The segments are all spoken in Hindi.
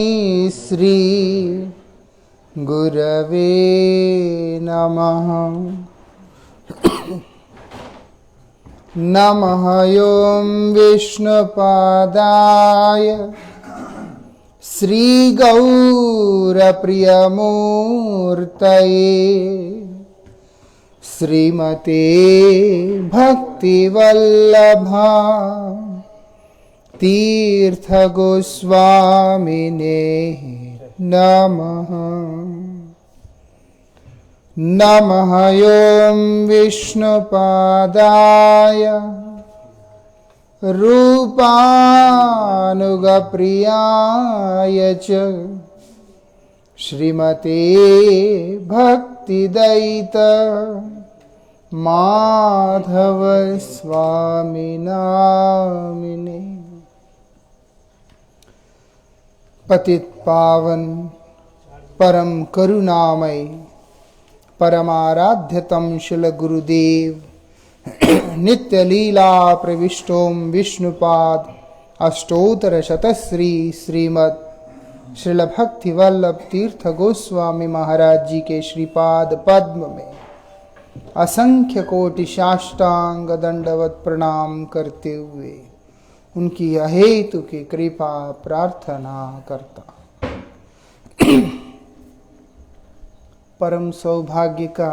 श्री गुरवे नमः। नमः ॐ विष्णुपादाय श्रीगौरप्रियमूर्तये श्रीमते भक्तिवल्लभा तीर्थगोस्वामिने नमः। नमः ॐ विष्णुपादाय रूपानुगप्रियाय च श्रीमते भक्तिदयित माधव स्वामिनामिने। पतित पावन परम करुणामय परमाराध्यतम शिल गुरुदेव नित्य लीला प्रविष्टोम विष्णुपाद अष्टोत्तर शतश्री श्रीमद श्रील भक्ति वल्लभ तीर्थ गोस्वामी महाराज जी के श्रीपाद पद्म में असंख्य कोटि साष्टांग दंडवत प्रणाम करते हुए उनकी अहेतु की कृपा प्रार्थना करता। परम सौभाग्य का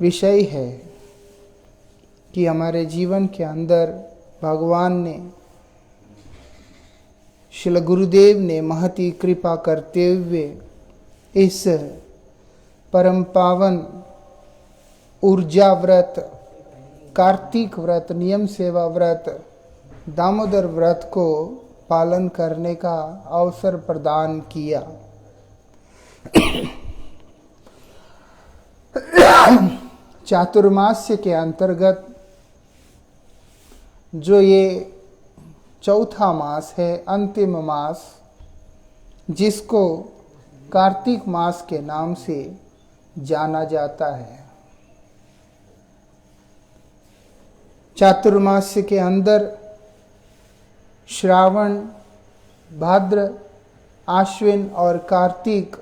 विषय है कि हमारे जीवन के अंदर भगवान ने श्रील गुरुदेव ने महती कृपा करते हुए इस परम पावन ऊर्जा व्रत, कार्तिक व्रत, नियम सेवा व्रत, दामोदर व्रत को पालन करने का अवसर प्रदान किया। चातुर्मास्य के अंतर्गत जो ये चौथा मास है, अंतिम मास, जिसको कार्तिक मास के नाम से जाना जाता है। चातुर्मास्य के अंदर श्रावण, भाद्र, आश्विन और कार्तिक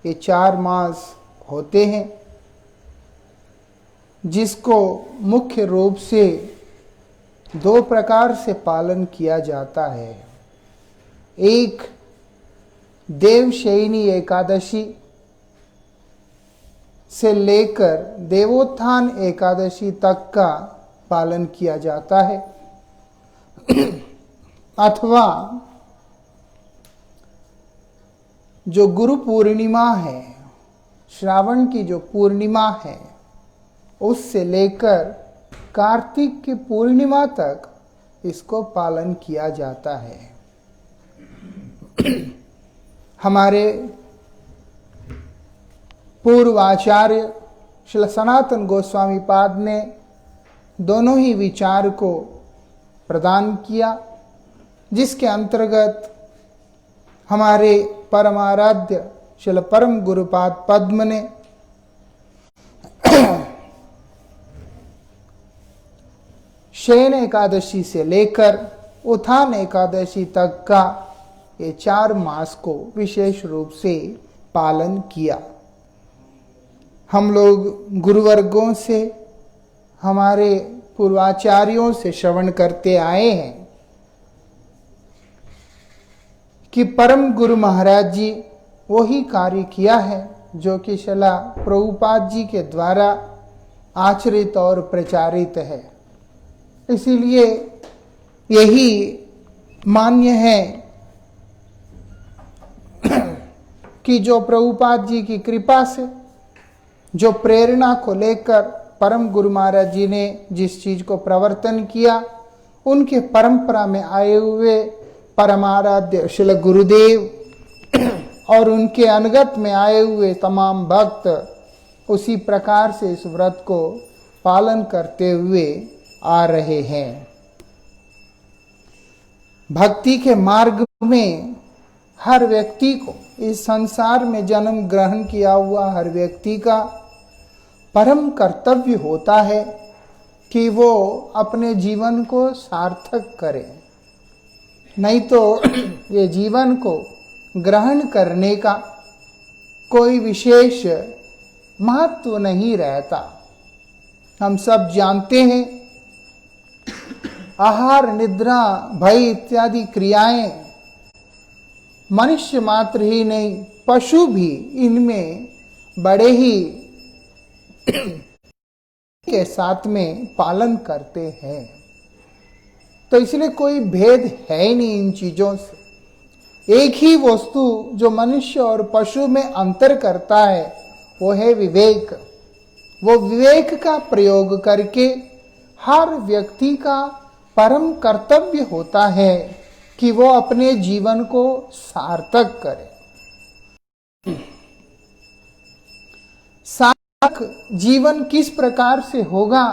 ये 4 मास होते हैं, जिसको मुख्य रूप से 2 प्रकार से पालन किया जाता है। एक देवशयनी एकादशी से लेकर देवोत्थान एकादशी तक का पालन किया जाता है, अथवा जो गुरु पूर्णिमा है, श्रावण की जो पूर्णिमा है, उससे लेकर कार्तिक की पूर्णिमा तक इसको पालन किया जाता है। हमारे पूर्वाचार्य श्री सनातन गोस्वामी पाद ने दोनों ही विचार को प्रदान किया, जिसके अंतर्गत हमारे परमाराध्य श्री परम गुरुपाद पद्म ने शयन एकादशी से लेकर उत्थान एकादशी तक का ये 4 मास को विशेष रूप से पालन किया। हम लोग गुरुवर्गों से, हमारे पूर्वाचार्यों से श्रवण करते आए हैं कि परम गुरु महाराज जी वही कार्य किया है जो कि श्रील प्रभुपाद जी के द्वारा आचरित और प्रचारित है। इसीलिए यही मान्य है कि जो प्रभुपाद जी की कृपा से, जो प्रेरणा को लेकर परम गुरु महाराज जी ने जिस चीज को प्रवर्तन किया, उनके परंपरा में आए हुए परमाराध्य श्री गुरुदेव और उनके अनुगत में आए हुए तमाम भक्त उसी प्रकार से इस व्रत को पालन करते हुए आ रहे हैं। भक्ति के मार्ग में हर व्यक्ति को, इस संसार में जन्म ग्रहण किया हुआ हर व्यक्ति का परम कर्तव्य होता है कि वो अपने जीवन को सार्थक करे। नहीं तो ये जीवन को ग्रहण करने का कोई विशेष महत्व नहीं रहता। हम सब जानते हैं आहार, निद्रा, भय इत्यादि क्रियाएं मनुष्य मात्र ही नहीं, पशु भी इनमें बड़े ही के साथ में पालन करते हैं। तो इसलिए कोई भेद है ही नहीं इन चीजों से। एक ही वस्तु जो मनुष्य और पशु में अंतर करता है वो है विवेक। वो विवेक का प्रयोग करके हर व्यक्ति का परम कर्तव्य होता है कि वो अपने जीवन को सार्थक करे। सार्थक जीवन किस प्रकार से होगा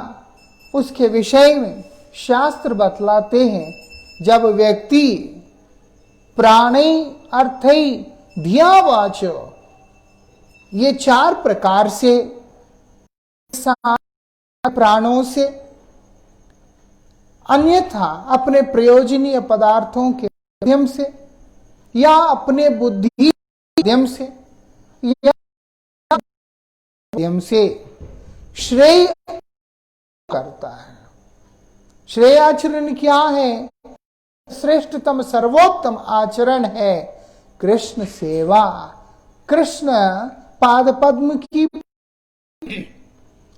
उसके विषय में शास्त्र बतलाते हैं। जब व्यक्ति प्राणे अर्थै धियावाचो, ये 4 प्रकार से प्राणों से अन्यथा अपने प्रयोजनीय पदार्थों के माध्यम से या अपने बुद्धि के माध्यम से या माध्यम से श्रेय करता है। श्रेय आचरण क्या है? श्रेष्ठतम सर्वोत्तम आचरण है कृष्ण सेवा। कृष्ण पाद पद्म की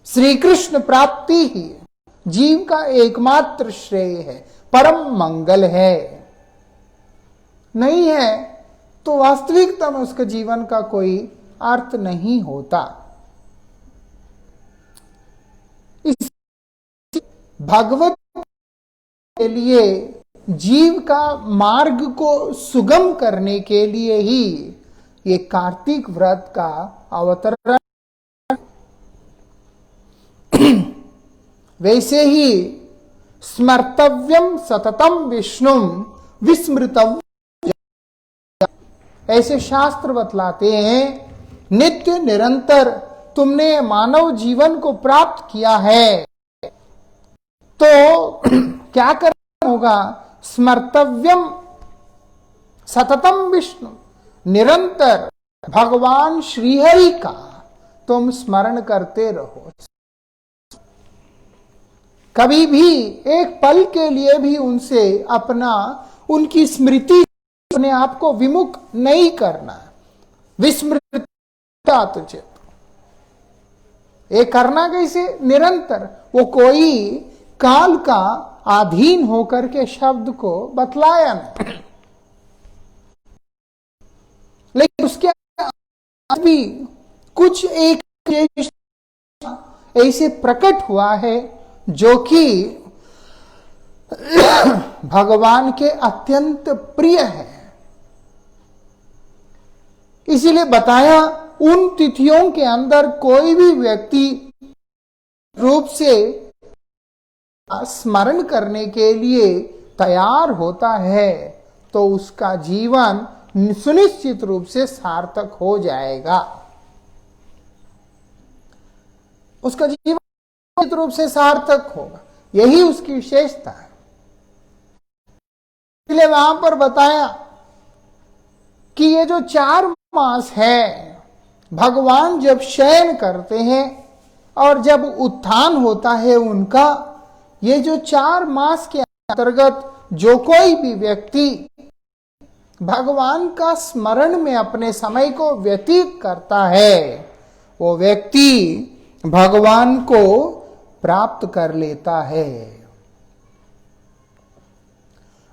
श्री कृष्ण प्राप्ति ही जीव का एकमात्र श्रेय है, परम मंगल है। नहीं है तो वास्तविकता में उसके जीवन का कोई अर्थ नहीं होता। इस भगवत के लिए जीव का मार्ग को सुगम करने के लिए ही ये कार्तिक व्रत का अवतरण। वैसे ही स्मर्तव्यम सततम विष्णुम विस्मृतव्यम, ऐसे शास्त्र बतलाते हैं नित्य निरंतर तुमने मानव जीवन को प्राप्त किया है तो क्या करना होगा? स्मर्तव्यम सततम विष्णु, निरंतर भगवान श्रीहरि का तुम स्मरण करते रहो। कभी भी एक पल के लिए भी उनसे उनकी स्मृति अपने आप को विमुख नहीं करना। विस्मृता तुझे ये करना कैसे? निरंतर। वो कोई काल का अधीन होकर के शब्द को बतलाया नहीं, लेकिन उसके भी कुछ एक ऐसे प्रकट हुआ है जो कि भगवान के अत्यंत प्रिय है। इसीलिए बताया उन तिथियों के अंदर कोई भी व्यक्ति रूप से स्मरण करने के लिए तैयार होता है तो उसका जीवन सुनिश्चित रूप से सार्थक हो जाएगा। उसका जीवन निश्चित रूप से सार्थक होगा, यही उसकी विशेषता है। इसलिए वहां पर बताया कि ये जो 4 मास है, भगवान जब शयन करते हैं और जब उत्थान होता है उनका, ये जो 4 मास के अंतर्गत जो कोई भी व्यक्ति भगवान का स्मरण में अपने समय को व्यतीत करता है वो व्यक्ति भगवान को प्राप्त कर लेता है।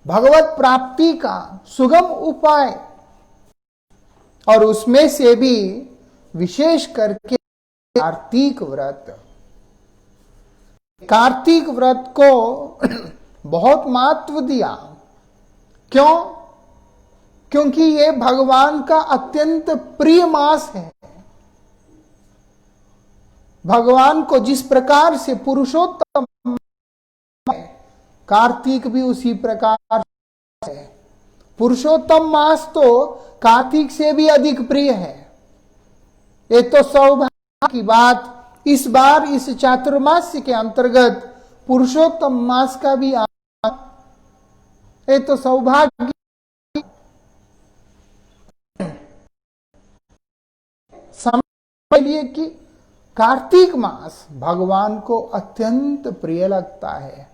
भगवत प्राप्ति का सुगम उपाय, और उसमें से भी विशेष करके कार्तिक व्रत। कार्तिक व्रत को बहुत महत्व दिया। क्यों? क्योंकि ये भगवान का अत्यंत प्रिय मास है। भगवान को जिस प्रकार से पुरुषोत्तम है, कार्तिक भी उसी प्रकार है। पुरुषोत्तम मास तो कार्तिक से भी अधिक प्रिय है। ये तो सौभाग्य की बात, इस बार इस चातुर्मास्य के अंतर्गत पुरुषोत्तम मास का भी ये तो सौभाग्य। समझ लिए कि कार्तिक मास भगवान को अत्यंत प्रिय लगता है।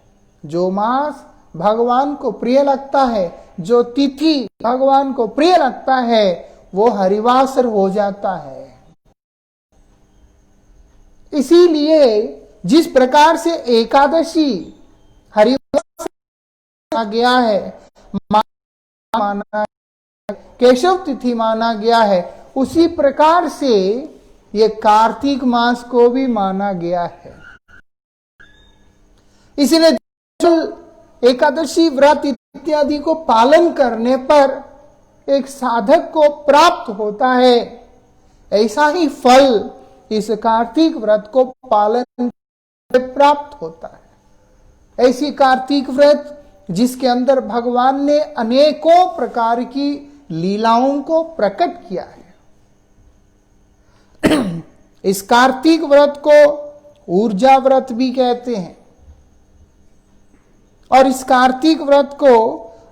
जो मास भगवान को प्रिय लगता है, जो तिथि भगवान को प्रिय लगता है, वो हरिवासर हो जाता है। इसीलिए जिस प्रकार से एकादशी हरिवासर माना गया है, माना केशव तिथि माना गया है, उसी प्रकार से ये कार्तिक मास को भी माना गया है। इसलिए एकादशी व्रत इत्यादि को पालन करने पर एक साधक को प्राप्त होता है, ऐसा ही फल इस कार्तिक व्रत को पालन प्राप्त होता है। ऐसी कार्तिक व्रत जिसके अंदर भगवान ने अनेकों प्रकार की लीलाओं को प्रकट किया है। इस कार्तिक व्रत को ऊर्जा व्रत भी कहते हैं, और इस कार्तिक व्रत को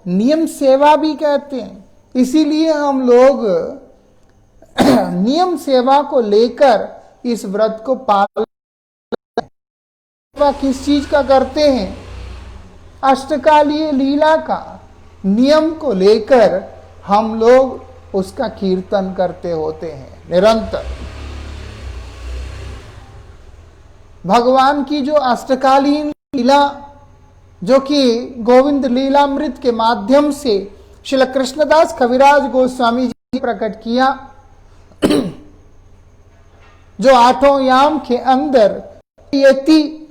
नियम सेवा भी कहते हैं। इसीलिए हम लोग नियम सेवा को लेकर इस व्रत को पालन किस चीज का करते हैं? अष्टकालीय लीला का नियम को लेकर हम लोग उसका कीर्तन करते होते हैं निरंतर। भगवान की जो अष्टकालीन लीला, जो कि गोविंद लीलामृत के माध्यम से श्री कृष्णदास कविराज गोस्वामी जी प्रकट किया, जो आठों याम के अंदर यति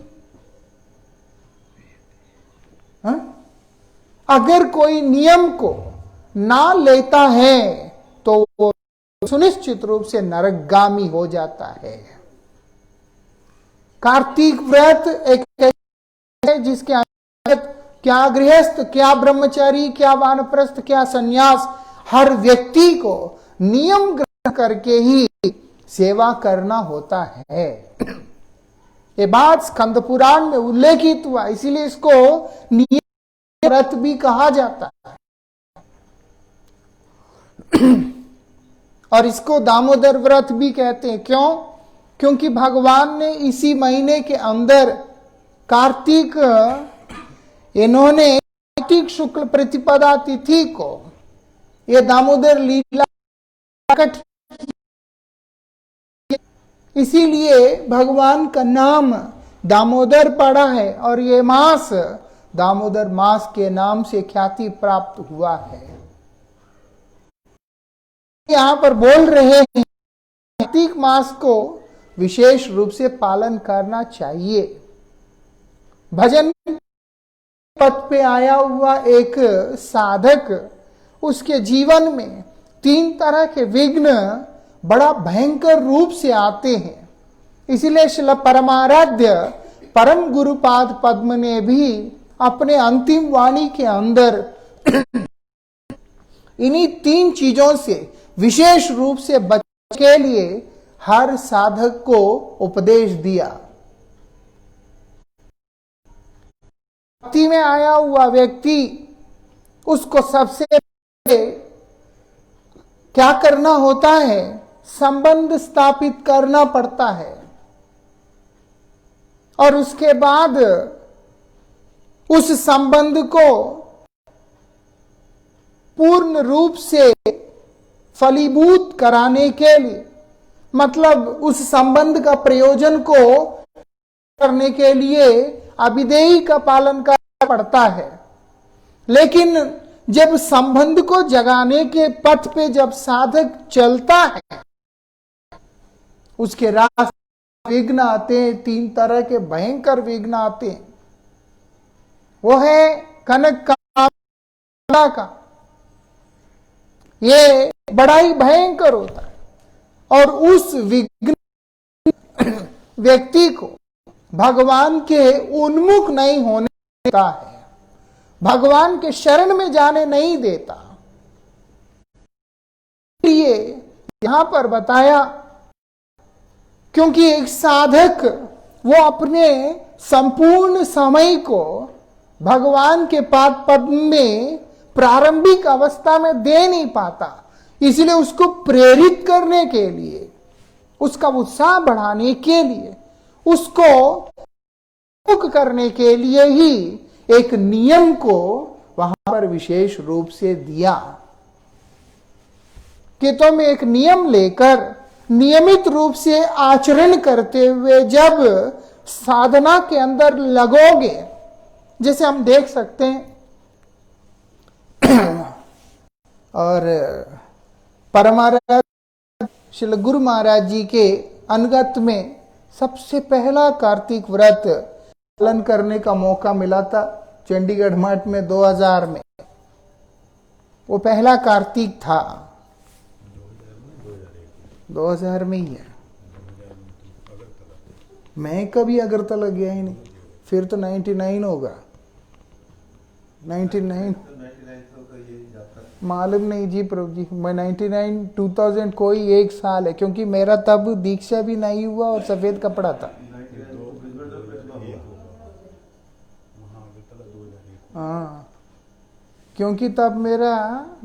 अगर कोई नियम को ना लेता है तो वो सुनिश्चित रूप से नरकगामी हो जाता है। कार्तिक व्रत एक है जिसके अंदर क्या गृहस्थ, क्या ब्रह्मचारी, क्या वानप्रस्थ, क्या सन्यास, हर व्यक्ति को नियम ग्रहण करके ही सेवा करना होता है। ये बात स्कंद पुराण में उल्लेखित हुआ, इसीलिए इसको नियम व्रत भी कहा जाता है। और इसको दामोदर व्रत भी कहते हैं। क्यों? क्योंकि भगवान ने इसी महीने के अंदर कार्तिक, इन्होंने कार्तिक शुक्ल प्रतिपदा तिथि को ये दामोदर लीला प्रकट, इसीलिए भगवान का नाम दामोदर पड़ा है और ये मास दामोदर मास के नाम से ख्याति प्राप्त हुआ है। यहां पर बोल रहे हैं कार्तिक मास को विशेष रूप से पालन करना चाहिए। भजन पथ पे आया हुआ एक साधक, उसके जीवन में 3 तरह के विघ्न बड़ा भयंकर रूप से आते हैं। इसीलिए श्रील परमाराध्य परम गुरुपाद पद्म ने भी अपने अंतिम वाणी के अंदर इन्हीं 3 चीजों से विशेष रूप से बचने के लिए हर साधक को उपदेश दिया। भक्ति में आया हुआ व्यक्ति, उसको सबसे पहले क्या करना होता है? संबंध स्थापित करना पड़ता है, और उसके बाद उस संबंध को पूर्ण रूप से फलीभूत कराने के लिए, मतलब उस संबंध का प्रयोजन को करने के लिए अभिदेयी का पालन करना पड़ता है। लेकिन जब संबंध को जगाने के पथ पे जब साधक चलता है, उसके रास्ते विघ्न आते हैं, 3 तरह के भयंकर विघ्न आते हैं। वो है कनक का, ये बड़ा ही भयंकर होता है, और उस विघ्न व्यक्ति को भगवान के उन्मुख नहीं होने देता है, भगवान के शरण में जाने नहीं देता। इसलिए यहां पर बताया, क्योंकि एक साधक वो अपने संपूर्ण समय को भगवान के पाद पद्म में प्रारंभिक अवस्था में दे नहीं पाता, इसलिए उसको प्रेरित करने के लिए, उसका उत्साह बढ़ाने के लिए, उसको मुक्त करने के लिए ही एक नियम को वहां पर विशेष रूप से दिया कि तुम एक नियम लेकर नियमित रूप से आचरण करते हुए जब साधना के अंदर लगोगे, जैसे हम देख सकते हैं और परमाराध्य श्री गुरु महाराज जी के अनुगत में सबसे पहला कार्तिक व्रत पालन करने का मौका मिला था चंडीगढ़ मठ में 2000 में। वो पहला कार्तिक था, 2000 में ही है। मैं कभी अगरतला गया ही नहीं, फिर तो 99 होगा, 99 मालूम नहीं जी प्रभु जी। मैं 99 2000 कोई एक साल है, क्योंकि मेरा तब दीक्षा भी नहीं हुआ और सफेद कपड़ा था। हाँ, क्योंकि तब मेरा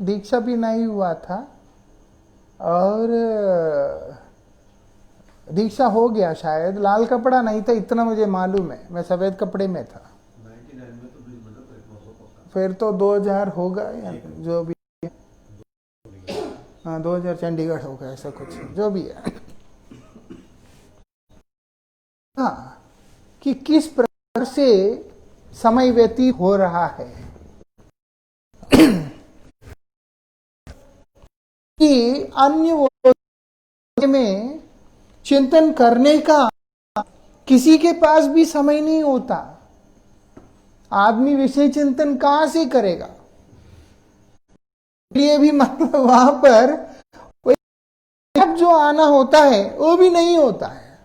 दीक्षा भी नहीं हुआ था और दीक्षा हो गया शायद, लाल कपड़ा नहीं था इतना मुझे मालूम है, मैं सफेद कपड़े में था। फिर तो 2000 होगा या जो भी, हाँ 2000 चंडीगढ़ होगा, ऐसा कुछ जो भी है। हाँ, कि किस प्रकार से समय व्यतीत हो रहा है कि अन्य में चिंतन करने का किसी के पास भी समय नहीं होता। आदमी विषय चिंतन कहां से करेगा? लिए भी मतलब वहां पर जो आना होता है वो भी नहीं होता है।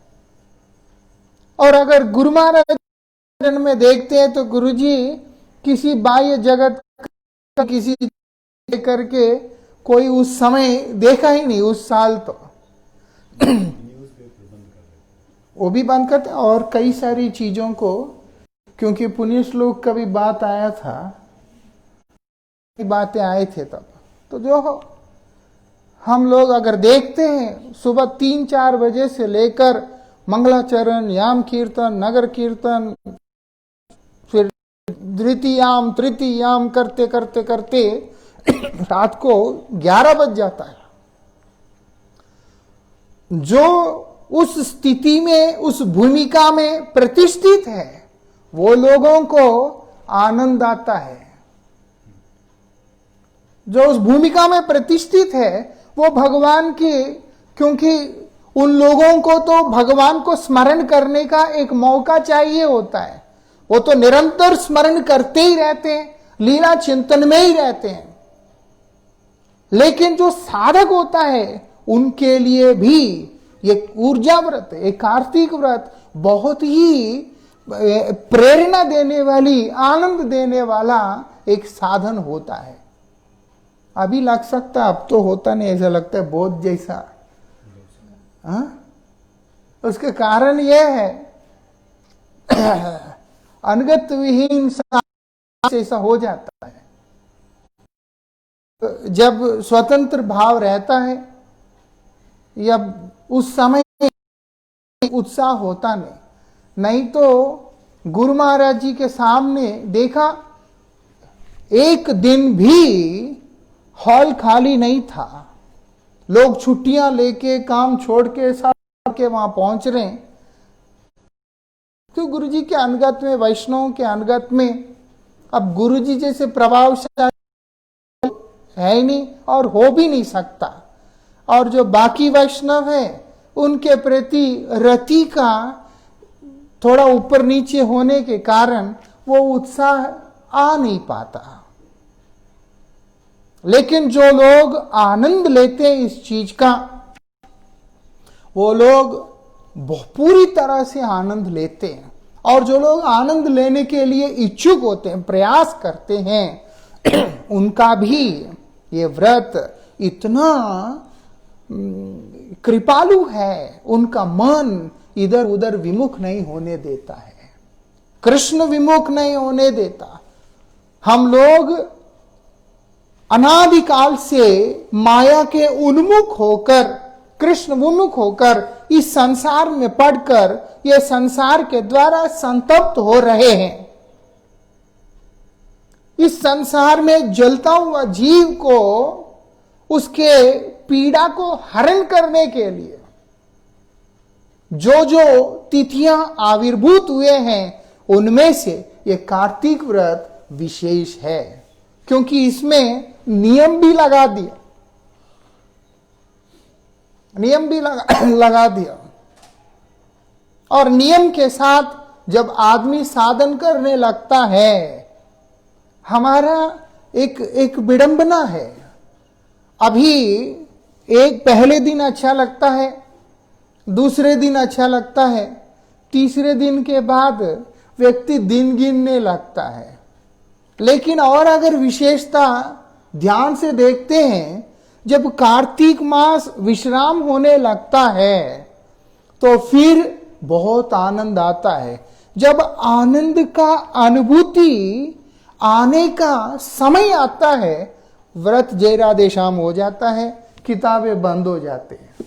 और अगर गुरु महाराज में देखते हैं तो गुरुजी किसी बाह्य जगत किसी करके कोई उस समय देखा ही नहीं, उस साल तो वो भी बंद करते। और कई सारी चीजों को, क्योंकि पुण्य श्लोक का भी बात आया था, बातें आए थे तब, तो जो हम लोग अगर देखते हैं सुबह 3-4 बजे से लेकर मंगलाचरण, याम कीर्तन, नगर कीर्तन, फिर द्वितीयाम तृतीयाम करते करते करते रात को 11 बज जाता है। जो उस स्थिति में, उस भूमिका में प्रतिष्ठित है, वो लोगों को आनंद आता है। जो उस भूमिका में प्रतिष्ठित है वो भगवान की, क्योंकि उन लोगों को तो भगवान को स्मरण करने का एक मौका चाहिए होता है, वो तो निरंतर स्मरण करते ही रहते हैं, लीला चिंतन में ही रहते हैं। लेकिन जो साधक होता है उनके लिए भी ये ऊर्जा व्रत, एक कार्तिक व्रत बहुत ही प्रेरणा देने वाली, आनंद देने वाला एक साधन होता है। अभी लग सकता, अब तो होता नहीं, ऐसा लगता है बोध जैसा। उसके कारण यह है अनगत विहीन ऐसा हो जाता है। जब स्वतंत्र भाव रहता है या उस समय उत्साह होता नहीं तो गुरु महाराज जी के सामने देखा, एक दिन भी हॉल खाली नहीं था। लोग छुट्टियां लेके, काम छोड़ के, सब के वहां पहुंच रहे हैं। तो गुरुजी के अनुगत में, वैष्णवों के अनुगत में अब गुरुजी जैसे प्रभावशाली है ही नहीं और हो भी नहीं सकता। और जो बाकी वैष्णव है उनके प्रति रति का थोड़ा ऊपर नीचे होने के कारण वो उत्साह आ नहीं पाता। लेकिन जो लोग आनंद लेते हैं इस चीज का, वो लोग पूरी तरह से आनंद लेते हैं। और जो लोग आनंद लेने के लिए इच्छुक होते हैं, प्रयास करते हैं, उनका भी ये व्रत इतना कृपालु है, उनका मन इधर उधर विमुख नहीं होने देता है, कृष्ण विमुख नहीं होने देता। हम लोग अनादिकाल से माया के उन्मुख होकर, कृष्ण उन्मुख होकर इस संसार में पड़कर ये संसार के द्वारा संतप्त हो रहे हैं। इस संसार में जलता हुआ जीव को उसके पीड़ा को हरण करने के लिए जो जो तिथियां आविर्भूत हुए हैं उनमें से ये कार्तिक व्रत विशेष है, क्योंकि इसमें नियम भी लगा दिया, नियम भी लगा दिया। और नियम के साथ जब आदमी साधन करने लगता है, हमारा एक विडंबना है। अभी एक पहले दिन अच्छा लगता है, दूसरे दिन अच्छा लगता है, तीसरे दिन के बाद व्यक्ति दिन गिनने लगता है। लेकिन और अगर विशेषता ध्यान से देखते हैं, जब कार्तिक मास विश्राम होने लगता है तो फिर बहुत आनंद आता है। जब आनंद का अनुभूति आने का समय आता है, व्रत जय राधे श्याम हो जाता है, किताबें बंद हो जाते हैं।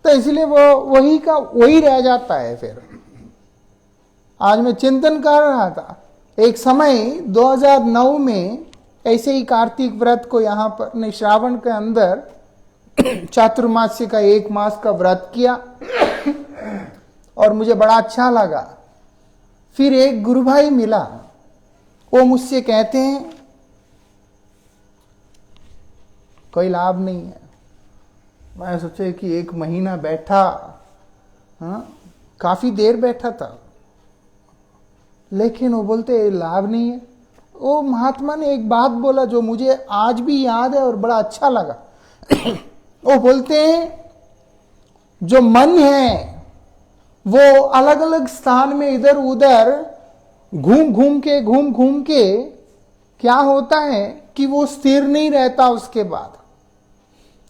तो इसलिए वो वही का वही रह जाता है। फिर आज मैं चिंतन कर रहा था, एक समय 2009 में ऐसे ही कार्तिक व्रत को यहाँ पर श्रावण के अंदर चातुर्मास्य का 1 मास का व्रत किया और मुझे बड़ा अच्छा लगा। फिर एक गुरु भाई मिला, वो मुझसे कहते हैं कोई लाभ नहीं है। मैं सोचे कि 1 महीना बैठा, काफी देर बैठा था, लेकिन वो बोलते लाभ नहीं है। वो महात्मा ने एक बात बोला जो मुझे आज भी याद है और बड़ा अच्छा लगा। वो बोलते हैं जो मन है वो अलग अलग स्थान में इधर उधर घूम घूम के क्या होता है कि वो स्थिर नहीं रहता। उसके बाद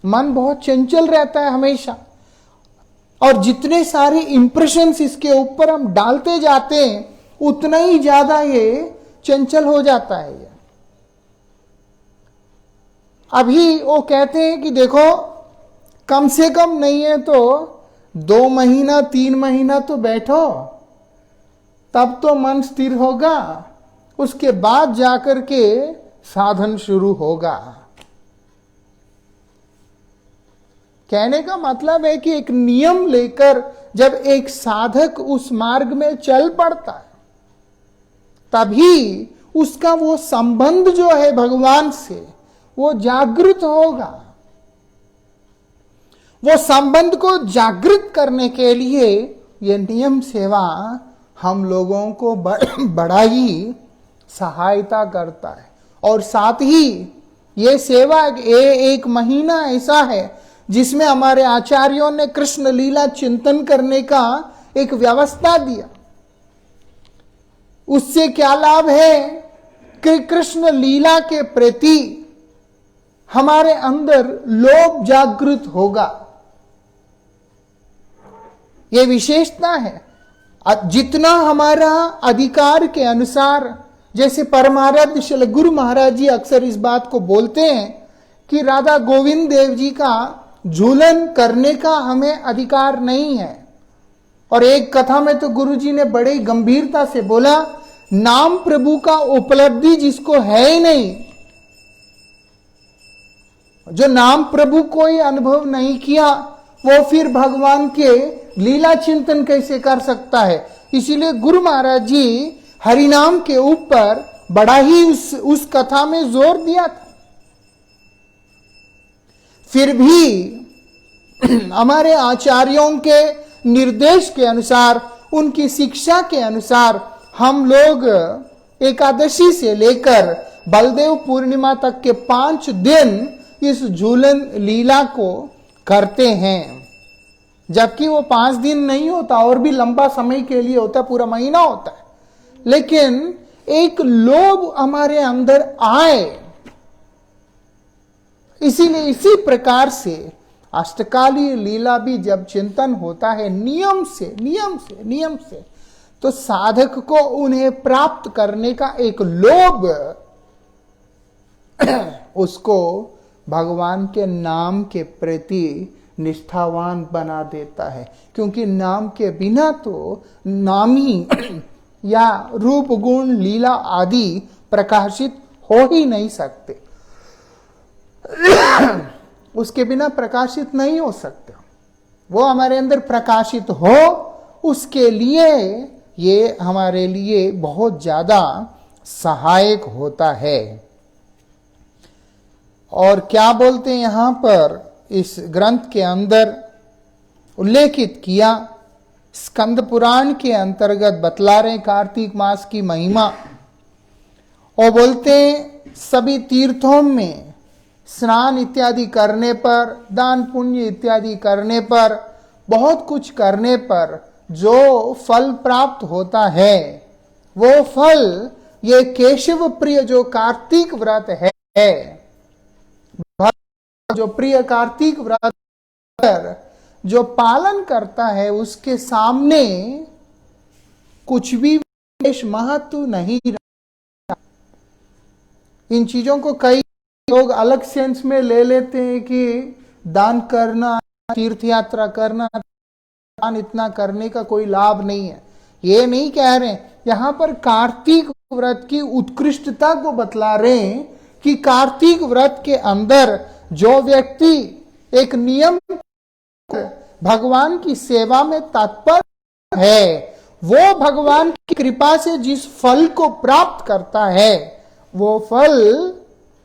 मन बहुत चंचल रहता है हमेशा, और जितने सारे इंप्रेशंस इसके ऊपर हम डालते जाते हैं उतना ही ज्यादा ये चंचल हो जाता है। ये अभी वो कहते हैं कि देखो कम से कम नहीं है तो 2 महीना 3 महीना तो बैठो, तब तो मन स्थिर होगा, उसके बाद जाकर के साधन शुरू होगा। कहने का मतलब है कि एक नियम लेकर जब एक साधक उस मार्ग में चल पड़ता है, तभी उसका वो संबंध जो है भगवान से वो जागृत होगा। वो संबंध को जागृत करने के लिए ये नियम सेवा हम लोगों को बड़ा ही सहायता करता है। और साथ ही ये सेवा 1 महीना ऐसा है जिसमें हमारे आचार्यों ने कृष्ण लीला चिंतन करने का एक व्यवस्था दिया। उससे क्या लाभ है कि कृष्ण लीला के प्रति हमारे अंदर लोभ जागृत होगा। यह विशेषता है। जितना हमारा अधिकार के अनुसार, जैसे परमाराध्य श्री गुरु महाराज जी अक्सर इस बात को बोलते हैं कि राधा गोविंद देव जी का झूलन करने का हमें अधिकार नहीं है। और एक कथा में तो गुरु जी ने बड़े गंभीरता से बोला, नाम प्रभु का उपलब्धि जिसको है ही नहीं, जो नाम प्रभु को ही अनुभव नहीं किया, वो फिर भगवान के लीला चिंतन कैसे कर सकता है। इसीलिए गुरु महाराज जी हरिनाम के ऊपर बड़ा ही उस कथा में जोर दिया था। फिर भी हमारे आचार्यों के निर्देश के अनुसार, उनकी शिक्षा के अनुसार हम लोग एकादशी से लेकर बलदेव पूर्णिमा तक के 5 दिन इस झूलन लीला को करते हैं। जबकि वो 5 दिन नहीं होता, और भी लंबा समय के लिए होता, पूरा महीना होता है। लेकिन एक लोभ हमारे अंदर आए, इसीलिए इसी प्रकार से अष्टकालीय लीला भी जब चिंतन होता है नियम से, तो साधक को उन्हें प्राप्त करने का एक लोभ उसको भगवान के नाम के प्रति निष्ठावान बना देता है, क्योंकि नाम के बिना तो नामी या रूप गुण लीला आदि प्रकाशित हो ही नहीं सकते। उसके बिना प्रकाशित नहीं हो सकते। वो हमारे अंदर प्रकाशित हो, उसके लिए ये हमारे लिए बहुत ज्यादा सहायक होता है। और क्या बोलते हैं यहां पर इस ग्रंथ के अंदर उल्लेखित किया, स्कंद पुराण के अंतर्गत बतला रहे कार्तिक मास की महिमा। और बोलते हैं सभी तीर्थों में स्नान इत्यादि करने पर, दान पुण्य इत्यादि करने पर, बहुत कुछ करने पर जो फल प्राप्त होता है, वो फल ये केशव प्रिय जो कार्तिक व्रत है, जो प्रिय कार्तिक व्रत जो पालन करता है, उसके सामने कुछ भी विशेष महत्व नहीं रहा। इन चीजों को कई लोग अलग सेंस में ले लेते हैं कि दान करना, तीर्थ यात्रा करना, दान इतना करने का कोई लाभ नहीं है। ये नहीं कह रहे, यहां पर कार्तिक व्रत की उत्कृष्टता को बतला रहे हैं कि कार्तिक व्रत के अंदर जो व्यक्ति एक नियम भगवान की सेवा में तत्पर है, वो भगवान की कृपा से जिस फल को प्राप्त करता है, वो फल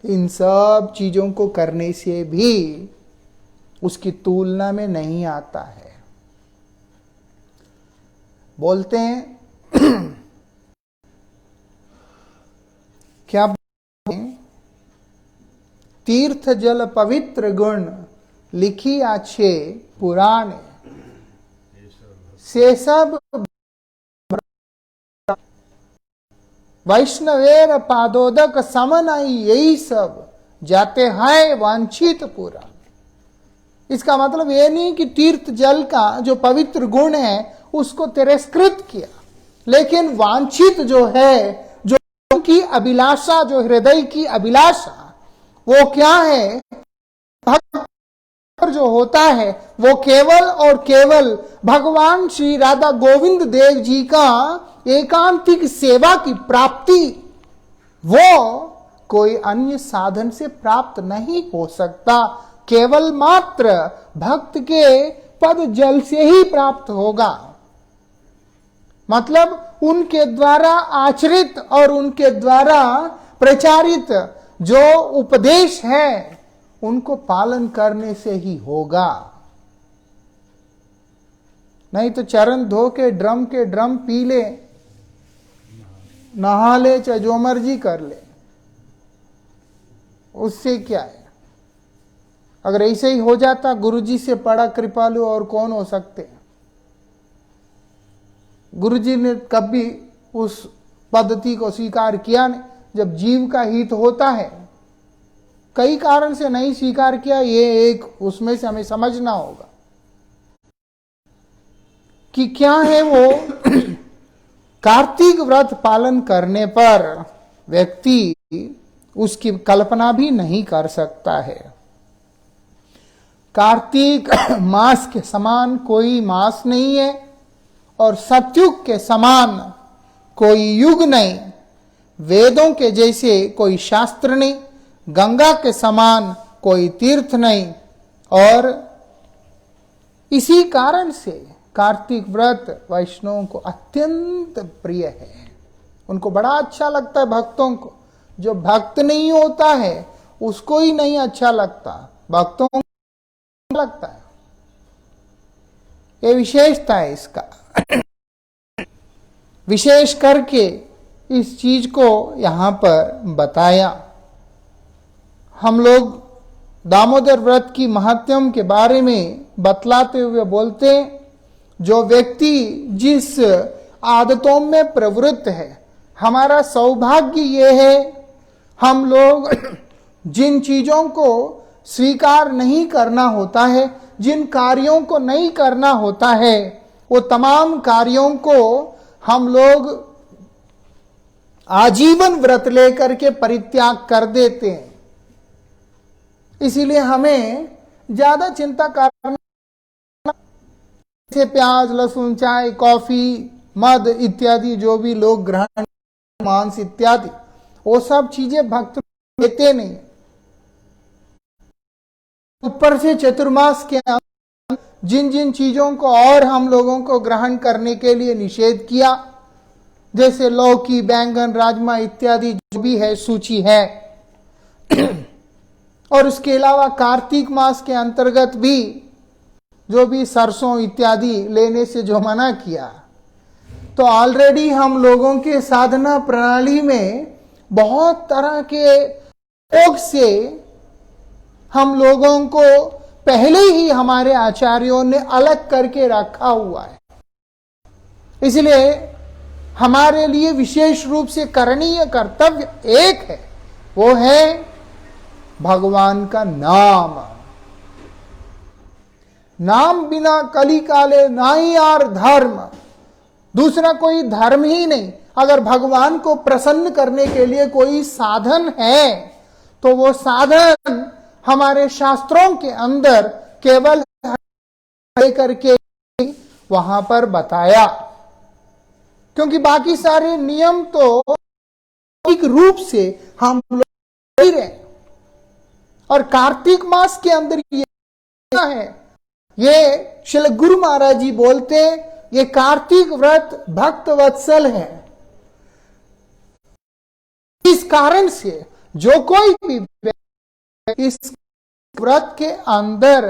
इन सब चीजों को करने से भी उसकी तुलना में नहीं आता है। बोलते हैं क्या तीर्थ जल पवित्र गुण लिखी आछे पुराण से सब वैष्णवेर पादोदक समनाई, यही सब जाते हैं वांछित पूरा। इसका मतलब ये नहीं कि तीर्थ जल का जो पवित्र गुण है उसको तिरस्कृत किया, लेकिन वांछित जो है, जो की अभिलाषा, जो हृदय की अभिलाषा, वो क्या है, भक्त जो होता है वो केवल और केवल भगवान श्री राधा गोविंद देव जी का एकांतिक सेवा की प्राप्ति, वो कोई अन्य साधन से प्राप्त नहीं हो सकता, केवल मात्र भक्त के पद जल से ही प्राप्त होगा। मतलब उनके द्वारा आचरित और उनके द्वारा प्रचारित जो उपदेश है, उनको पालन करने से ही होगा। नहीं तो चरण धो के ड्रम पी ले, नहा ले, चाहे जो मर्जी कर ले, उससे क्या है। अगर ऐसे ही हो जाता, गुरुजी से बड़ा कृपालु और कौन हो सकते हैं। गुरुजी ने कभी उस पद्धति को स्वीकार किया नहीं। जब जीव का हित होता है, कई कारण से नहीं स्वीकार किया, ये एक उसमें से हमें समझना होगा कि क्या है वो। कार्तिक व्रत पालन करने पर व्यक्ति उसकी कल्पना भी नहीं कर सकता है। कार्तिक मास के समान कोई मास नहीं है और सतयुग के समान कोई युग नहीं, वेदों के जैसे कोई शास्त्र नहीं, गंगा के समान कोई तीर्थ नहीं। और इसी कारण से कार्तिक व्रत वैष्णवों को अत्यंत प्रिय है। उनको बड़ा अच्छा लगता है भक्तों को। जो भक्त नहीं होता है उसको ही नहीं अच्छा लगता, भक्तों को लगता है। ये विशेषता है इसका। विशेष करके इस चीज को यहां पर बताया। हम लोग दामोदर व्रत की महात्म्य के बारे में बतलाते हुए बोलते हैं, जो व्यक्ति जिस आदतों में प्रवृत्त है, हमारा सौभाग्य ये है, हम लोग जिन चीजों को स्वीकार नहीं करना होता है, जिन कार्यों को नहीं करना होता है, वो तमाम कार्यों को हम लोग आजीवन व्रत लेकर के परित्याग कर देते हैं। इसीलिए हमें ज्यादा चिंता करना, जैसे प्याज, लहसुन, चाय, कॉफी, मद इत्यादि जो भी लोग ग्रहण, मांस इत्यादि, वो सब चीजें भक्त लेते नहीं। ऊपर से चतुर्मास के जिन जिन चीजों को और हम लोगों को ग्रहण करने के लिए निषेध किया, जैसे लौकी, बैंगन, राजमा इत्यादि जो भी है सूची है, और उसके अलावा कार्तिक मास के अंतर्गत भी जो भी सरसों इत्यादि लेने से जो मना किया, तो ऑलरेडी हम लोगों के साधना प्रणाली में बहुत तरह के रोग से हम लोगों को पहले ही हमारे आचार्यों ने अलग करके रखा हुआ है। इसलिए हमारे लिए विशेष रूप से करणीय कर्तव्य एक है, वो है भगवान का नाम। नाम बिना कली काले नाई यार धर्म, दूसरा कोई धर्म ही नहीं। अगर भगवान को प्रसन्न करने के लिए कोई साधन है तो वो साधन हमारे शास्त्रों के अंदर केवल करके वहां पर बताया, क्योंकि बाकी सारे नियम तो एक रूप से हम लोग ही रहे। और कार्तिक मास के अंदर ये है, ये श्री गुरु महाराज जी बोलते, ये कार्तिक व्रत भक्त वत्सल है। इस कारण से जो कोई भी इस व्रत के अंदर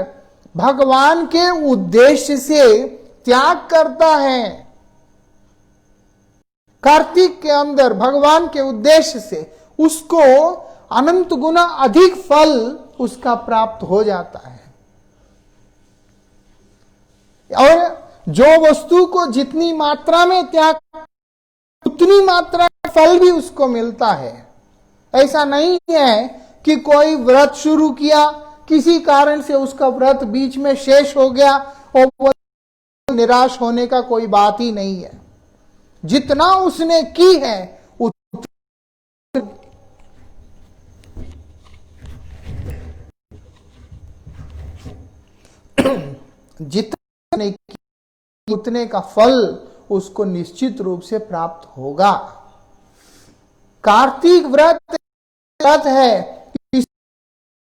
भगवान के उद्देश्य से त्याग करता है, कार्तिक के अंदर भगवान के उद्देश्य से, उसको अनंत गुना अधिक फल उसका प्राप्त हो जाता है। और जो वस्तु को जितनी मात्रा में त्याग, उतनी मात्रा फल भी उसको मिलता है। ऐसा नहीं है कि कोई व्रत शुरू किया, किसी कारण से उसका व्रत बीच में शेष हो गया और वो निराश होने का कोई बात ही नहीं है। जितना उसने की है जितना उतने का फल उसको निश्चित रूप से प्राप्त होगा। कार्तिक व्रत है,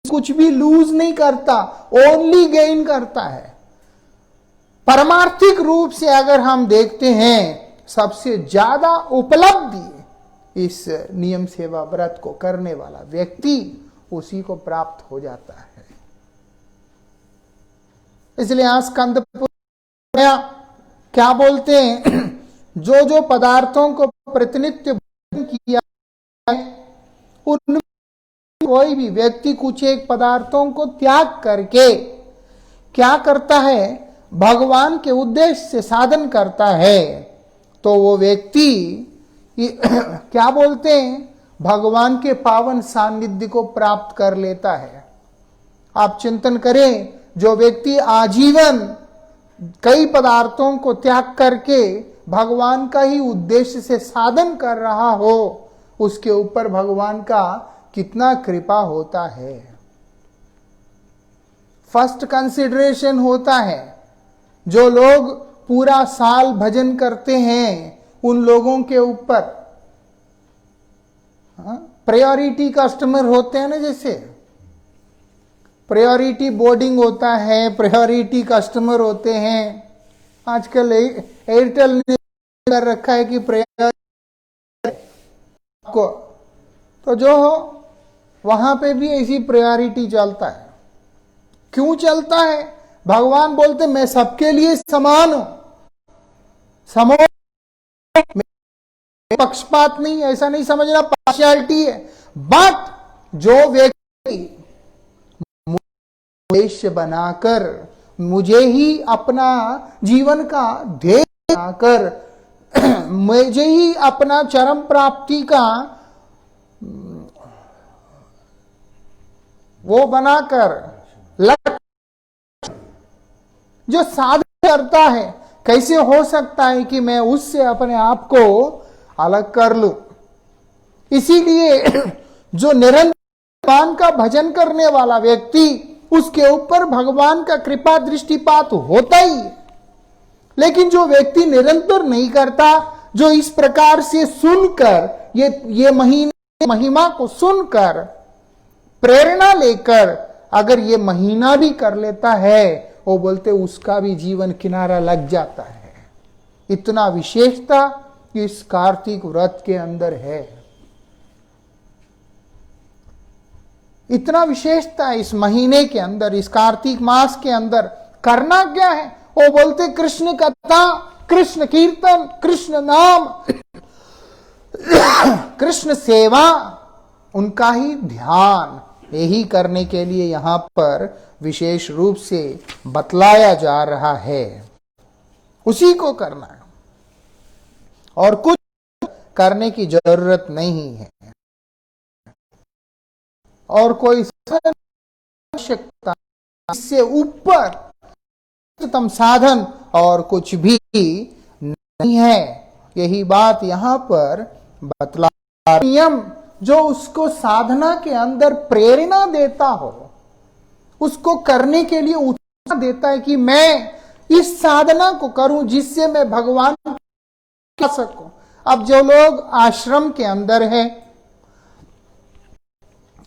कुछ भी लूज नहीं करता, ओनली गेन करता है। परमार्थिक रूप से अगर हम देखते हैं, सबसे ज्यादा उपलब्धि इस नियम सेवा व्रत को करने वाला व्यक्ति, उसी को प्राप्त हो जाता है। इसलिए आज स्कंद क्या बोलते हैं, जो जो पदार्थों को प्रतिनित्य भोजन किया है, उनमें कोई भी व्यक्ति कुछ एक पदार्थों को त्याग करके क्या करता है, भगवान के उद्देश्य से साधन करता है, तो वो व्यक्ति क्या बोलते हैं, भगवान के पावन सानिध्य को प्राप्त कर लेता है। आप चिंतन करें, जो व्यक्ति आजीवन कई पदार्थों को त्याग करके भगवान का ही उद्देश्य से साधन कर रहा हो, उसके ऊपर भगवान का कितना कृपा होता है। फर्स्ट कंसिडरेशन होता है, जो लोग पूरा साल भजन करते हैं उन लोगों के ऊपर प्रायोरिटी कस्टमर होते हैं ना, जैसे प्रायोरिटी बोर्डिंग होता है, प्रायोरिटी कस्टमर होते हैं। आजकल एयरटेल ने कर रखा है कि प्रायोरिटी को, तो जो वहां पे भी ऐसी प्रायोरिटी चलता है। क्यों चलता है? भगवान बोलते मैं सबके लिए समान हूं, पक्षपात नहीं, ऐसा नहीं समझना पार्शियलिटी है। बट जो व्यक्ति उद्देश्य बनाकर, मुझे ही अपना जीवन का ध्येय बनाकर, मुझे ही अपना चरम प्राप्ति का वो बनाकर लक्ष्य जो साधन करता है, कैसे हो सकता है कि मैं उससे अपने आप को अलग कर लूं? इसीलिए जो निरंतर भगवान का भजन करने वाला व्यक्ति, उसके ऊपर भगवान का कृपा दृष्टिपात होता ही है। लेकिन जो व्यक्ति निरंतर नहीं करता, जो इस प्रकार से सुनकर ये महिमा को सुनकर प्रेरणा लेकर अगर ये महीना भी कर लेता है, वो बोलते उसका भी जीवन किनारा लग जाता है। इतना विशेषता इस कार्तिक व्रत के अंदर है, इतना विशेषता इस महीने के अंदर, इस कार्तिक मास के अंदर। करना क्या है? वो बोलते कृष्ण कथा, कृष्ण कीर्तन, कृष्ण नाम, कृष्ण सेवा, उनका ही ध्यान, यही करने के लिए यहां पर विशेष रूप से बतलाया जा रहा है। उसी को करना है और कुछ करने की जरूरत नहीं है, और कोई आवश्यकता, इससे ऊपर उच्चतम साधन और कुछ भी नहीं है। यही बात यहां पर बतला। नियम जो उसको साधना के अंदर प्रेरणा देता हो, उसको करने के लिए उत्साह देता है कि मैं इस साधना को करूं जिससे मैं भगवान कर सकूं। अब जो लोग आश्रम के अंदर हैं,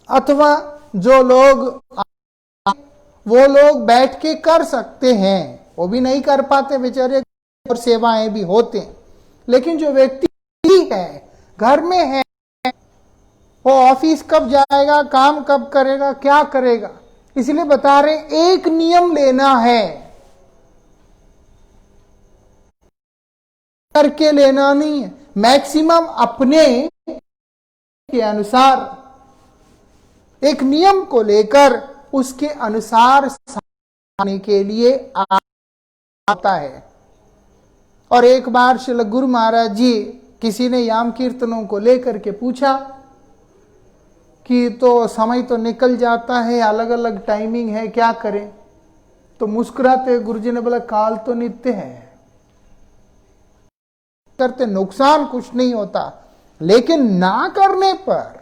अथवा जो लोग वो लोग बैठ के कर सकते हैं, वो भी नहीं कर पाते बेचारे, और सेवाएं भी होते हैं। लेकिन जो व्यक्ति है, घर में है, वो ऑफिस कब जाएगा, काम कब करेगा, क्या करेगा, इसलिए बता रहे एक नियम लेना है, करके लेना नहीं है। मैक्सिमम अपने के अनुसार एक नियम को लेकर उसके अनुसार आने के लिए आता है। और एक बार श्री गुरु महाराज जी, किसी ने याम कीर्तनों को लेकर के पूछा कि तो समय तो निकल जाता है, अलग अलग टाइमिंग है, क्या करें? तो मुस्कुराते गुरुजी ने बोला काल तो नित्य है, करते नुकसान कुछ नहीं होता, लेकिन ना करने पर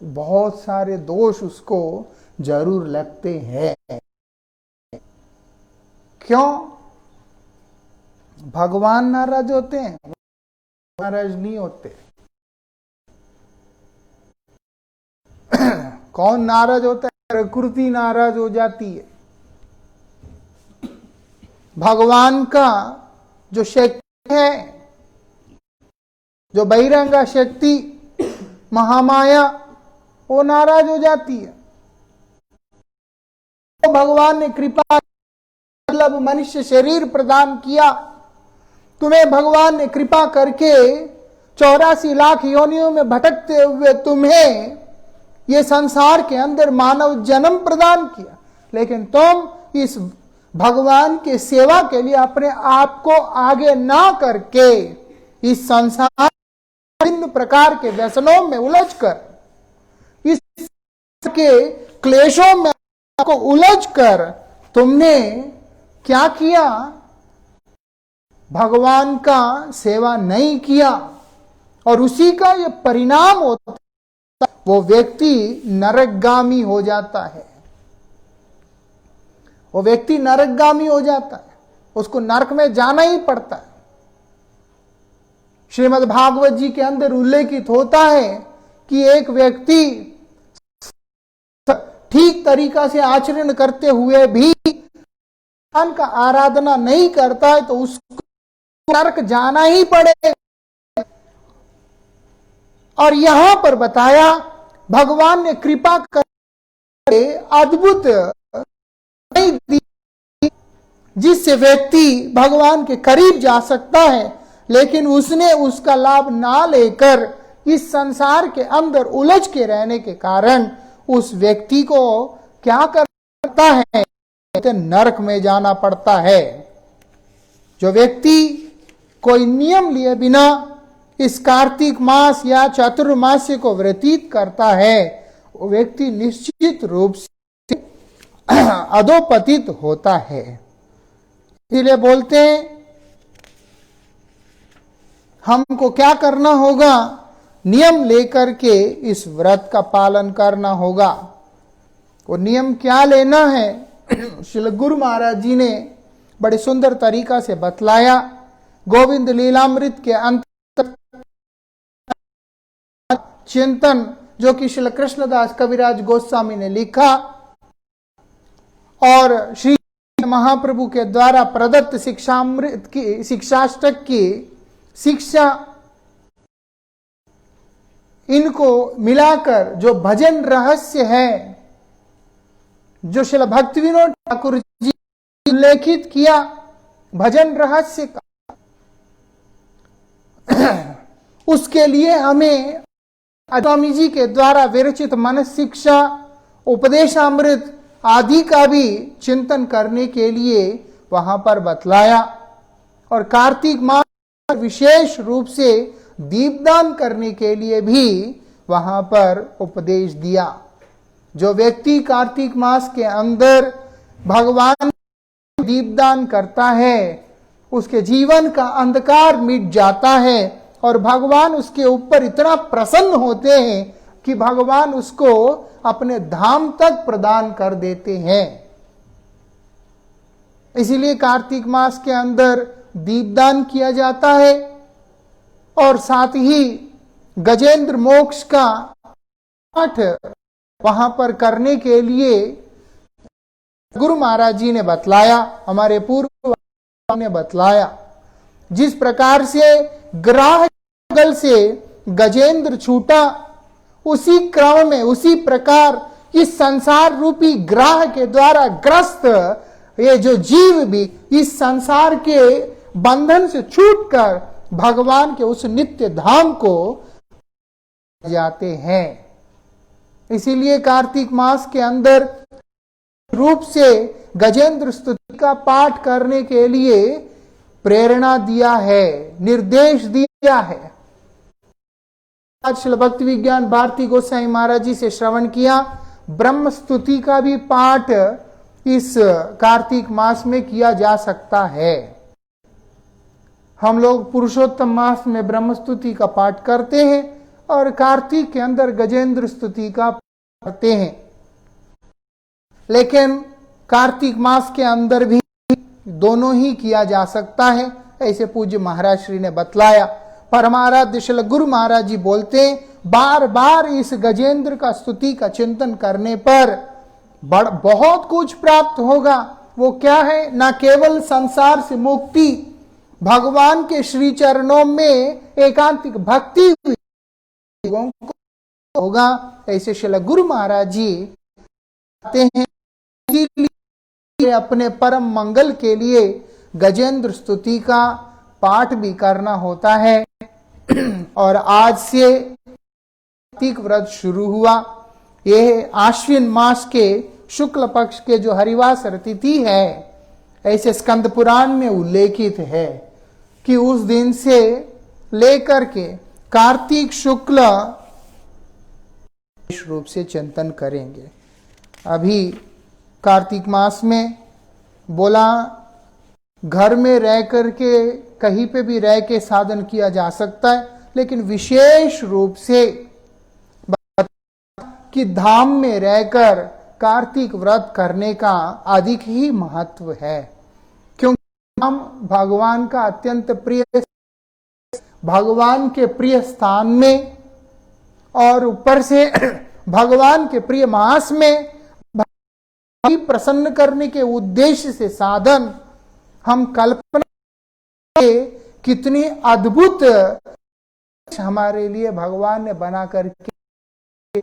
बहुत सारे दोष उसको जरूर लगते हैं। क्यों? भगवान नाराज होते हैं? नाराज नहीं होते। कौन नाराज होता है? प्रकृति नाराज हो जाती है। भगवान का जो शक्ति है, जो बहिरंगा शक्ति महामाया, वो नाराज हो जाती है। तो भगवान ने कृपा, मतलब मनुष्य शरीर प्रदान किया, तुम्हें भगवान ने कृपा करके 84 लाख योनियों में भटकते हुए तुम्हें ये संसार के अंदर मानव जन्म प्रदान किया, लेकिन तुम इस भगवान के सेवा के लिए अपने आप को आगे ना करके इस संसार विभिन्न प्रकार के व्यसनों में उलझकर, इस के क्लेशों में को उलझकर तुमने क्या किया? भगवान का सेवा नहीं किया, और उसी का ये परिणाम होता, वो व्यक्ति नरकगामी हो जाता है। वो व्यक्ति नरकगामी हो जाता है, उसको नरक में जाना ही पड़ता है। श्रीमद् भागवत जी के अंदर उल्लेखित होता है कि एक व्यक्ति ठीक तरीका से आचरण करते हुए भी भगवान का आराधना नहीं करता है, तो उसको नरक जाना ही पड़ेगा। और यहां पर बताया भगवान ने कृपा करके अद्भुत दी, जिससे व्यक्ति भगवान के करीब जा सकता है, लेकिन उसने उसका लाभ ना लेकर इस संसार के अंदर उलझ के रहने के कारण उस व्यक्ति को क्या करता है? नरक में जाना पड़ता है। जो व्यक्ति कोई नियम लिए बिना इस कार्तिक मास या चातुर्मास्य को व्यतीत करता है, वो व्यक्ति निश्चित रूप से अधोपतित होता है। इसलिए बोलते हैं हमको क्या करना होगा? नियम लेकर के इस व्रत का पालन करना होगा। वो नियम क्या लेना है? श्री गुरु महाराज जी ने बड़े सुंदर तरीका से बतलाया। गोविंद लीलामृत के अंत चिंतन जो कि श्री कृष्णदास कविराज गोस्वामी ने लिखा और श्री महाप्रभु के द्वारा प्रदत्त शिक्षामृत की शिक्षाष्टक की शिक्षा, इनको मिलाकर जो भजन रहस्य है, जो श्री भक्ति विनोद ठाकुर जी उल्लेखित किया भजन रहस्य का, उसके लिए हमें स्वामी जी के द्वारा विरचित मन शिक्षा, उपदेशामृत आदि का भी चिंतन करने के लिए वहां पर बतलाया। और कार्तिक मास विशेष रूप से दीपदान करने के लिए भी वहां पर उपदेश दिया। जो व्यक्ति कार्तिक मास के अंदर भगवान दीपदान करता है, उसके जीवन का अंधकार मिट जाता है और भगवान उसके ऊपर इतना प्रसन्न होते हैं कि भगवान उसको अपने धाम तक प्रदान कर देते हैं। इसीलिए कार्तिक मास के अंदर दीपदान किया जाता है और साथ ही गजेंद्र मोक्ष का पाठ वहां पर करने के लिए गुरु महाराज जी ने बतलाया, हमारे पूर्व ने बतलाया। जिस प्रकार से ग्राह गल से गजेंद्र छूटा, उसी क्रम में उसी प्रकार इस संसार रूपी ग्राह के द्वारा ग्रस्त ये जो जीव भी इस संसार के बंधन से छूटकर भगवान के उस नित्य धाम को जाते हैं। इसीलिए कार्तिक मास के अंदर रूप से गजेंद्र स्तुति का पाठ करने के लिए प्रेरणा दिया है, निर्देश दिया है। आज श्री भक्ति विज्ञान भारती गोसाई महाराज जी से श्रवण किया, ब्रह्म स्तुति का भी पाठ इस कार्तिक मास में किया जा सकता है। हम लोग पुरुषोत्तम मास में ब्रह्म स्तुति का पाठ करते हैं और कार्तिक के अंदर गजेंद्र स्तुति का करते हैं। लेकिन कार्तिक मास के अंदर भी दोनों ही किया जा सकता है, ऐसे पूज्य महाराज श्री ने बतलाया। परमाराध्य श्री गुरु महाराज जी बोलते हैं, बार बार इस गजेंद्र का स्तुति का चिंतन करने पर बहुत कुछ प्राप्त होगा। वो क्या है? न केवल संसार से मुक्ति, भगवान के श्री चरणों में एकांतिक भक्ति होगा, ऐसे श्री गुरु महाराज जी कहते हैं। अपने परम मंगल के लिए गजेंद्र स्तुति का पाठ भी करना होता है। और आज से कार्तिक व्रत शुरू हुआ। यह आश्विन मास के शुक्ल पक्ष के जो हरिवासर तिथि है, ऐसे स्कंद पुराण में उल्लेखित है कि उस दिन से लेकर के कार्तिक शुक्ल रूप से चिंतन करेंगे। अभी कार्तिक मास में बोला घर में रह करके कहीं पे भी रह के साधन किया जा सकता है, लेकिन विशेष रूप से कि धाम में रहकर कार्तिक व्रत करने का अधिक ही महत्व है। क्योंकि धाम भगवान का अत्यंत प्रिय, भगवान के प्रिय स्थान में और ऊपर से भगवान के प्रिय मास में प्रसन्न करने के उद्देश्य से साधन हम कल्पना कितनी अद्भुत हमारे लिए भगवान ने बना करके,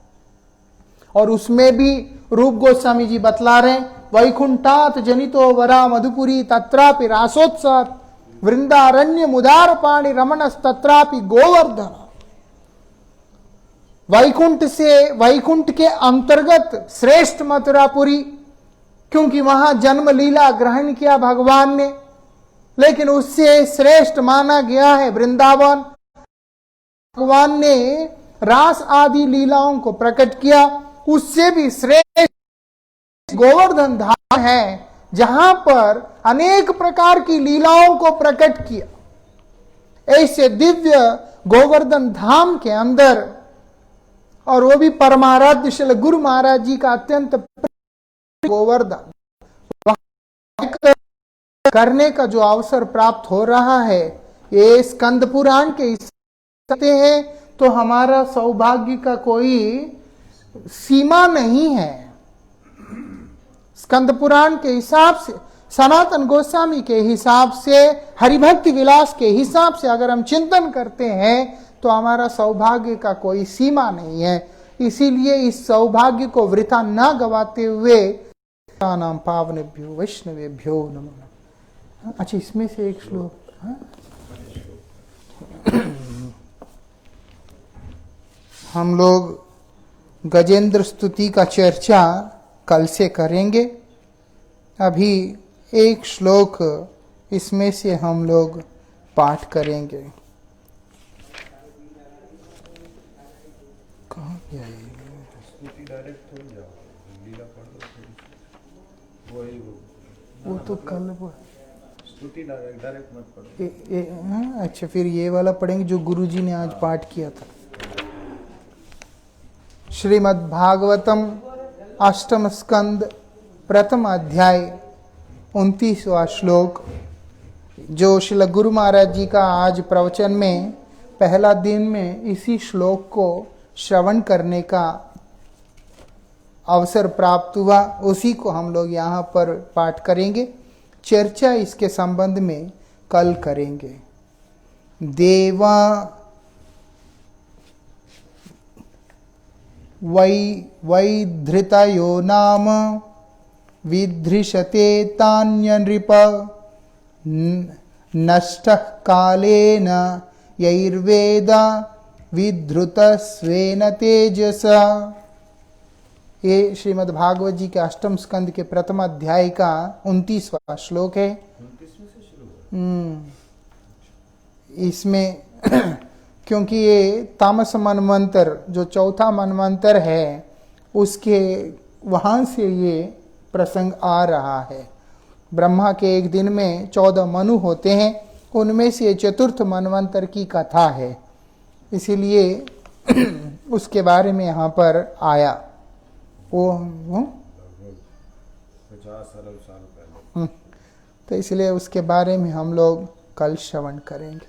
और उसमें भी रूप गोस्वामी जी बतला रहे, वैकुंठात जनितो वरा मधुपुरी तत्रापि रासोत्सव वृंदारण्य मुदार पाणी रमणस तत्रापि गोवर्धन। वैकुंठ के अंतर्गत श्रेष्ठ मथुरापुरी, क्योंकि वहां जन्म लीला ग्रहण किया भगवान ने, लेकिन उससे श्रेष्ठ माना गया है वृंदावन। भगवान ने रास आदि लीलाओं को प्रकट किया, उससे भी श्रेष्ठ गोवर्धन धाम है, जहां पर अनेक प्रकार की लीलाओं को प्रकट किया। ऐसे दिव्य गोवर्धन धाम के अंदर, और वो भी परमाराध्य श्री गुरु महाराज जी का अत्यंत गोवर्धन करने का जो अवसर प्राप्त हो रहा है, ये स्कंद पुराण के हिस्से हैं, तो हमारा सौभाग्य का कोई सीमा नहीं है। स्कंद पुराण के हिसाब से, सनातन गोस्वामी के हिसाब से, हरिभक्ति विलास के हिसाब से अगर हम चिंतन करते हैं तो हमारा सौभाग्य का कोई सीमा नहीं है। इसीलिए इस सौभाग्य को वृथा न गवाते हुए नाम पावनेभ्यो वैष्णवेभ्यो नमः। अच्छा, इसमें से एक श्लोक, हम लोग गजेंद्र स्तुति का चर्चा कल से करेंगे। अभी एक श्लोक इसमें से हम लोग पाठ करेंगे। कहाँ गया ये? वो तो कल डायरेक्ट मत पढ़ो। अच्छा, फिर ये वाला पढ़ेंगे जो गुरुजी ने आज पाठ किया था। श्रीमद् भागवतम अष्टम स्कंद प्रथम अध्याय 29वां श्लोक, जो श्री गुरु महाराज जी का आज प्रवचन में पहला दिन में इसी श्लोक को श्रवण करने का अवसर प्राप्त हुआ, उसी को हम लोग यहाँ पर पाठ करेंगे। चर्चा इसके संबंध में कल करेंगे। देवा वैधृतयो नाम विधृषते तान्य नृप नष्टः कालेन यैर्वेद विधृत स्वेन तेजसा। ये श्रीमद् भागवत जी के अष्टम स्कंद के प्रथम अध्याय का 29वां श्लोक है। इसमें क्योंकि ये तामस मनवंतर जो चौथा मनवंतर है, उसके वहां से ये प्रसंग आ रहा है। ब्रह्मा के एक दिन में 14 मनु होते हैं, उनमें से चतुर्थ मनवंतर की कथा है, इसीलिए उसके बारे में यहाँ पर आया। वो 50 साल पहले, तो इसलिए उसके बारे में हम लोग कल श्रवण करेंगे।